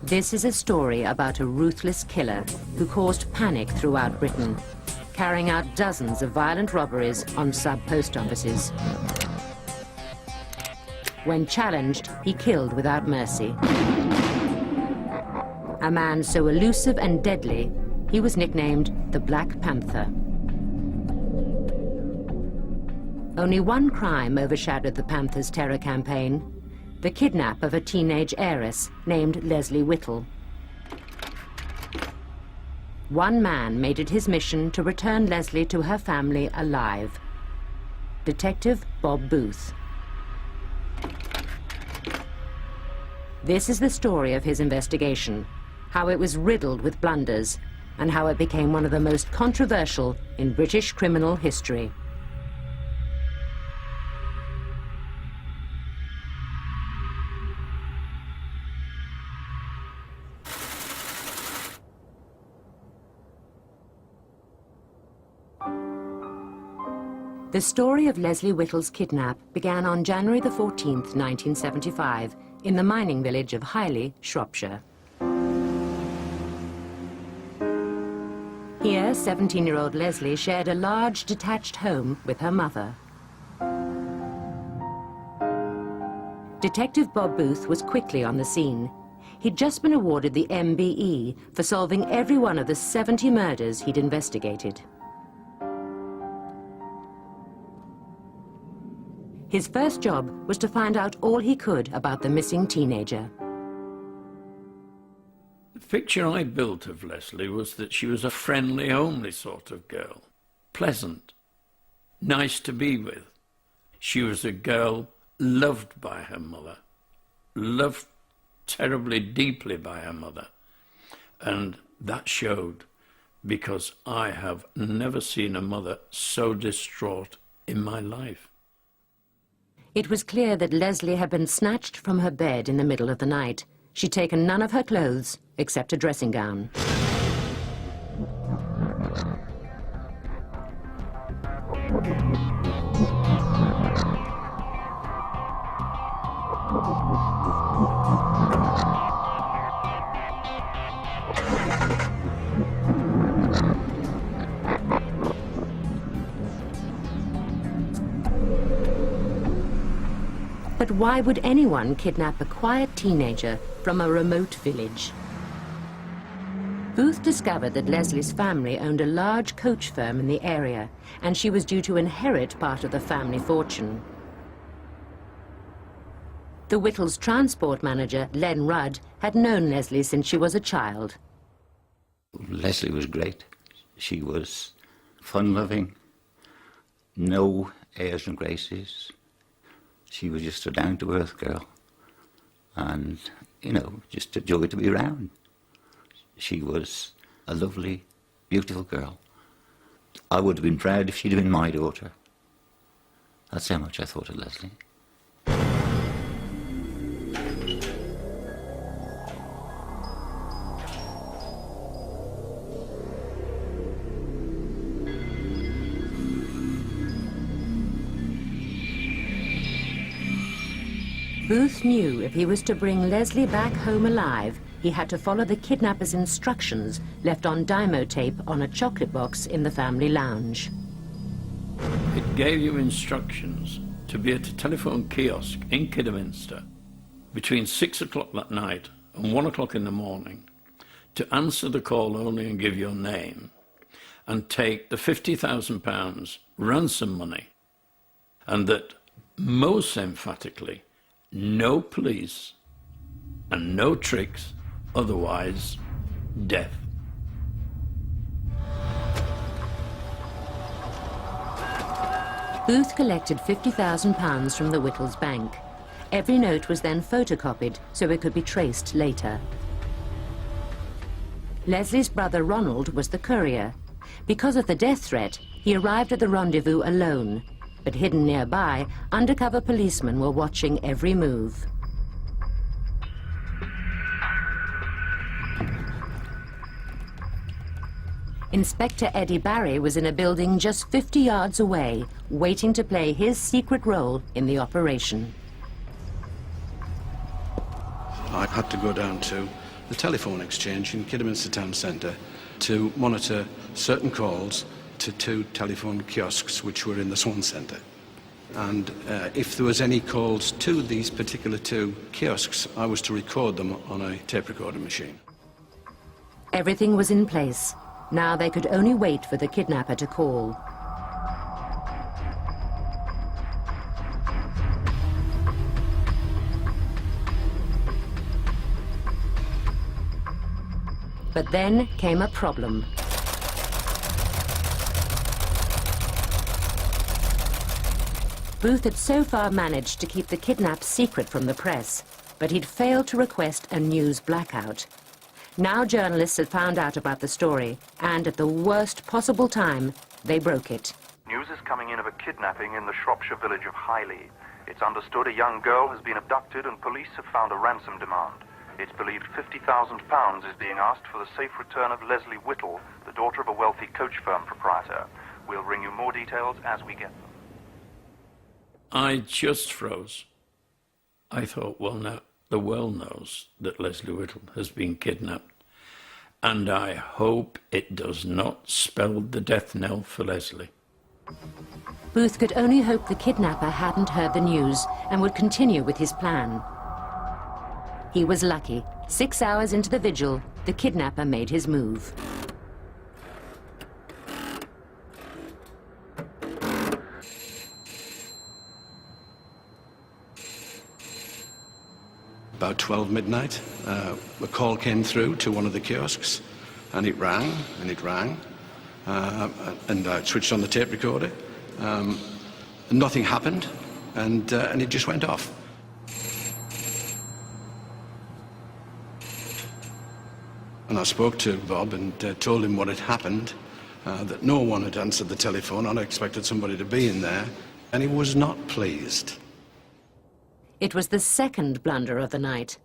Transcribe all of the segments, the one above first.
This is a story about a ruthless killer who caused panic throughout Britain, carrying out dozens of violent robberies on sub-post offices. When challenged, he killed without mercy. A man so elusive and deadly, he was nicknamed the Black Panther. Only one crime overshadowed the Panther's terror campaign: the kidnap of a teenage heiress named Leslie Whittle. One man made it his mission to return Leslie to her family alive: Detective Bob Booth. This is the story of his investigation, how it was riddled with blunders, and how it became one of the most controversial in British criminal history. The story of Leslie Whittle's kidnap began on January the 14th, 1975, in the mining village of Heiress, Shropshire. Here, 17-year-old Leslie shared a large detached home with her mother. Detective Bob Booth was quickly on the scene. He'd just been awarded the MBE for solving every one of the 70 murders he'd investigated. His first job was to find out all he could about the missing teenager. The picture I built of Leslie was that she was a friendly, homely sort of girl. Pleasant, nice to be with. She was a girl loved by her mother, loved terribly deeply by her mother. And that showed, because I have never seen a mother so distraught in my life. It was clear that Leslie had been snatched from her bed in the middle of the night. She'd taken none of her clothes except a dressing gown. But why would anyone kidnap a quiet teenager from a remote village? Booth discovered that Leslie's family owned a large coach firm in the area, and she was due to inherit part of the family fortune. The Whittles' transport manager, Len Rudd, had known Leslie since she was a child. Leslie was great. She was fun-loving, no airs and graces. She was just a down-to-earth girl, and, you know, just a joy to be around. She was a lovely, beautiful girl. I would have been proud if she'd have been my daughter. That's how much I thought of Leslie. Booth knew if he was to bring Leslie back home alive, he had to follow the kidnapper's instructions left on dymo tape on a chocolate box in the family lounge. It gave you instructions to be at a telephone kiosk in Kidderminster between 6 o'clock that night and 1 o'clock in the morning, to answer the call only and give your name, and take the £50,000 ransom money, and that, most emphatically, no police and no tricks, otherwise death. Booth collected £50,000 from the Whittles' bank. Every note was then photocopied so it could be traced later. Leslie's brother Ronald was the courier. Because of the death threat, he arrived at the rendezvous alone. But hidden nearby, undercover policemen were watching every move. Inspector Eddie Barry was in a building just 50 yards away, waiting to play his secret role in the operation. I had to go down to the telephone exchange in Kidderminster Town Centre to monitor certain calls to 2 telephone kiosks which were in the Swan Centre. And if there was any calls to these particular 2 kiosks, I was to record them on a tape recorder machine. Everything was in place. Now they could only wait for the kidnapper to call. But then came a problem. Booth had so far managed to keep the kidnap secret from the press, but he'd failed to request a news blackout. Now journalists had found out about the story, and at the worst possible time, they broke it. News is coming in of a kidnapping in the Shropshire village of Highley. It's understood a young girl has been abducted and police have found a ransom demand. It's believed £50,000 is being asked for the safe return of Leslie Whittle, the daughter of a wealthy coach firm proprietor. We'll bring you more details as we get them. I just froze. I thought, well, now the world knows that Leslie Whittle has been kidnapped, and I hope it does not spell the death knell for Leslie. Booth could only hope the kidnapper hadn't heard the news and would continue with his plan. He was lucky. 6 hours into the vigil, the kidnapper made his move. About 12 midnight, a call came through to one of the kiosks, and it rang, and it rang, and I switched on the tape recorder. Nothing happened, and it just went off. And I spoke to Bob and told him what had happened, that no one had answered the telephone. I expected somebody to be in there, and he was not pleased. It was the second blunder of the night.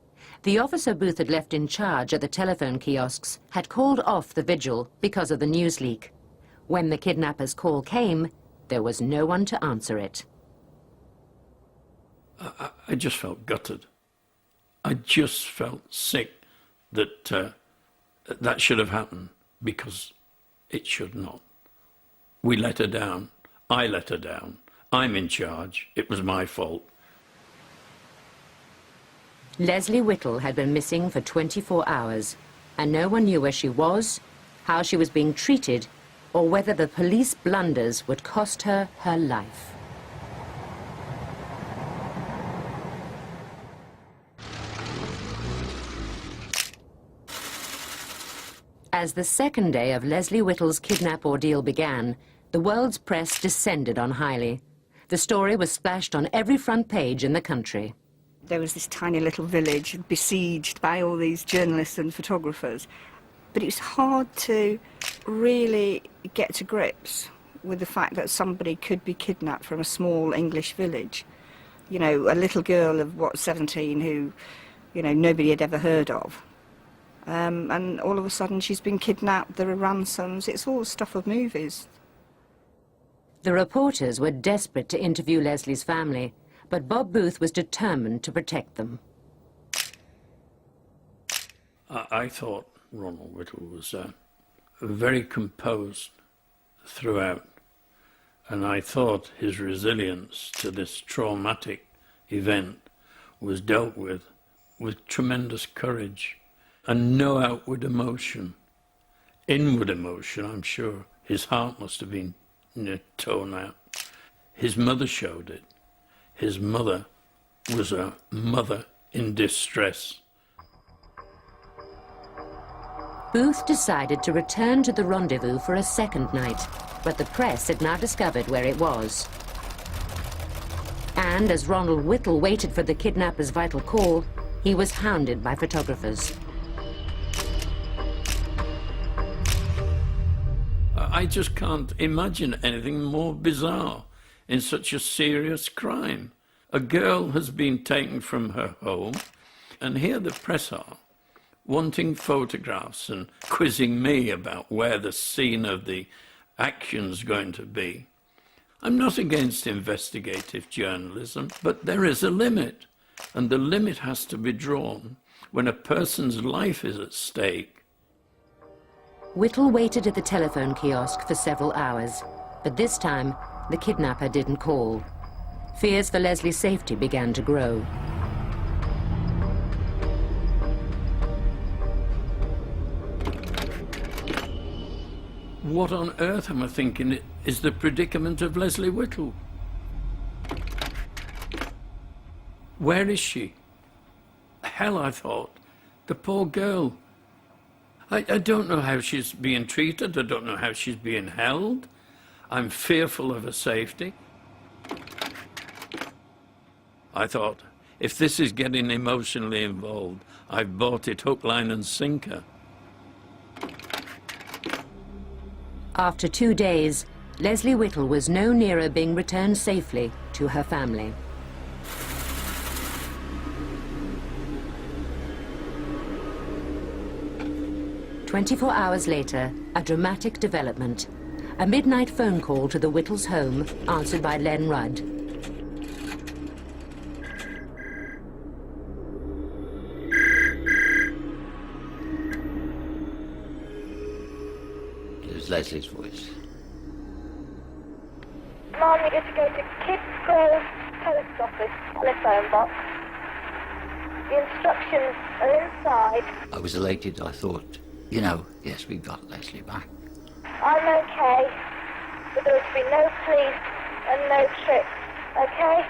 The officer Booth had left in charge at the telephone kiosks had called off the vigil because of the news leak. When the kidnapper's call came, there was no one to answer it. I just felt gutted. I just felt sick that that should have happened, because it should not. We let her down. I let her down. I'm in charge. It was my fault. Leslie Whittle had been missing for 24 hours, and no one knew where she was, how she was being treated, or whether the police blunders would cost her her life. As the second day of Leslie Whittle's kidnap ordeal began, the world's press descended on Highley. The story was splashed on every front page in the country. There was this tiny little village besieged by all these journalists and photographers. But it was hard to really get to grips with the fact that somebody could be kidnapped from a small English village. You know, a little girl of, 17 who, nobody had ever heard of. And all of a sudden she's been kidnapped, there are ransoms, it's all stuff of movies. The reporters were desperate to interview Leslie's family, but Bob Booth was determined to protect them. I thought Ronald Whittle was very composed throughout, and I thought his resilience to this traumatic event was dealt with tremendous courage and no outward emotion. Inward emotion, I'm sure. His heart must have been torn out. His mother showed it. His mother was a mother in distress. Booth decided to return to the rendezvous for a second night, but the press had now discovered where it was. And as Ronald Whittle waited for the kidnapper's vital call, he was hounded by photographers. I just can't imagine anything more bizarre in such a serious crime. A girl has been taken from her home, and here the press are, wanting photographs and quizzing me about where the scene of the action's going to be. I'm not against investigative journalism, but there is a limit, and the limit has to be drawn when a person's life is at stake. Whittle waited at the telephone kiosk for several hours, but this time the kidnapper didn't call. Fears for Leslie's safety began to grow. What on earth am I thinking is the predicament of Leslie Whittle? Where is she? Hell, I thought. The poor girl. I don't know how she's being treated. I don't know how she's being held. I'm fearful of her safety. I thought, if this is getting emotionally involved, I've bought it hook, line and sinker. After 2 days, Leslie Whittle was no nearer being returned safely to her family. "24 hours later, a dramatic development. A midnight phone call to the Whittles' home, answered by Len Rudd. It was Leslie's voice. Mom, you get to go to Kids Grove Post Office telephone box. The instructions are inside. I was elated. I thought, you know, yes, we got Leslie back. I'm okay, but there will be no police and no trips, okay?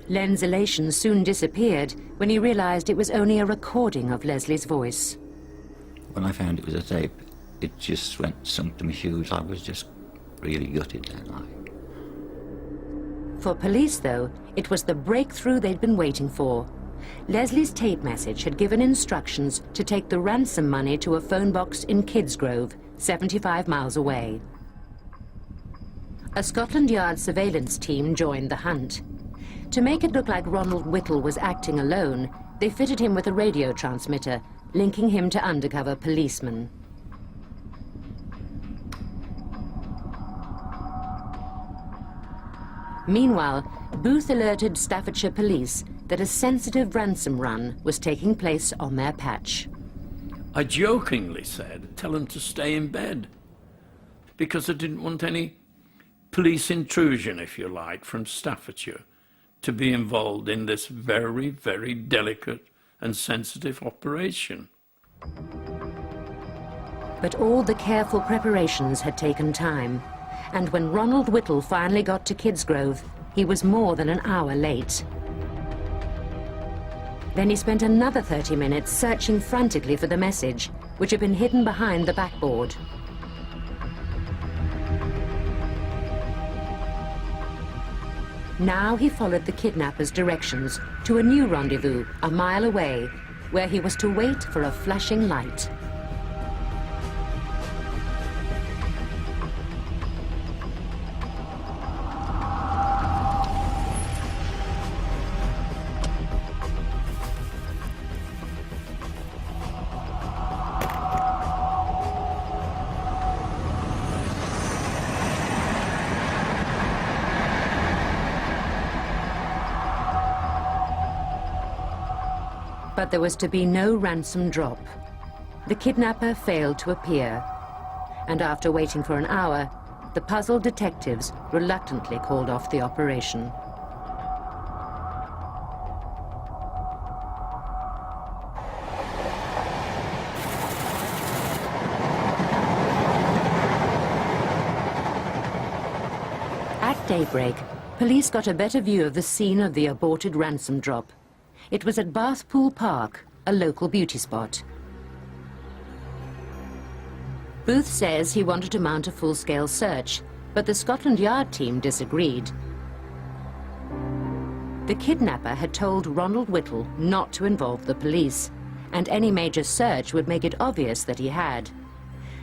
Len's elation soon disappeared when he realized it was only a recording of Leslie's voice. When I found it was a tape, it just sunk to my shoes. I was just really gutted that night. For police, though, it was the breakthrough they'd been waiting for. Leslie's tape message had given instructions to take the ransom money to a phone box in Kidsgrove, 75 miles away. A Scotland Yard surveillance team joined the hunt. To make it look like Ronald Whittle was acting alone, they fitted him with a radio transmitter, linking him to undercover policemen. Meanwhile, Booth alerted Staffordshire police that a sensitive ransom run was taking place on their patch. I jokingly said, tell them to stay in bed, because I didn't want any police intrusion, if you like, from Staffordshire to be involved in this very, very delicate and sensitive operation. But all the careful preparations had taken time, and when Ronald Whittle finally got to Kidsgrove, he was more than an hour late. Then he spent another 30 minutes searching frantically for the message, which had been hidden behind the backboard. Now he followed the kidnapper's directions to a new rendezvous a mile away, where he was to wait for a flashing light. But there was to be no ransom drop. The kidnapper failed to appear, and after waiting for an hour, the puzzled detectives reluctantly called off the operation. At daybreak, police got a better view of the scene of the aborted ransom drop. It was at Bathpool Park, a local beauty spot. Booth says he wanted to mount a full-scale search, but the Scotland Yard team disagreed. The kidnapper had told Ronald Whittle not to involve the police, and any major search would make it obvious that he had.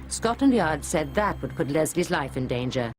Scotland Yard said that would put Leslie's life in danger.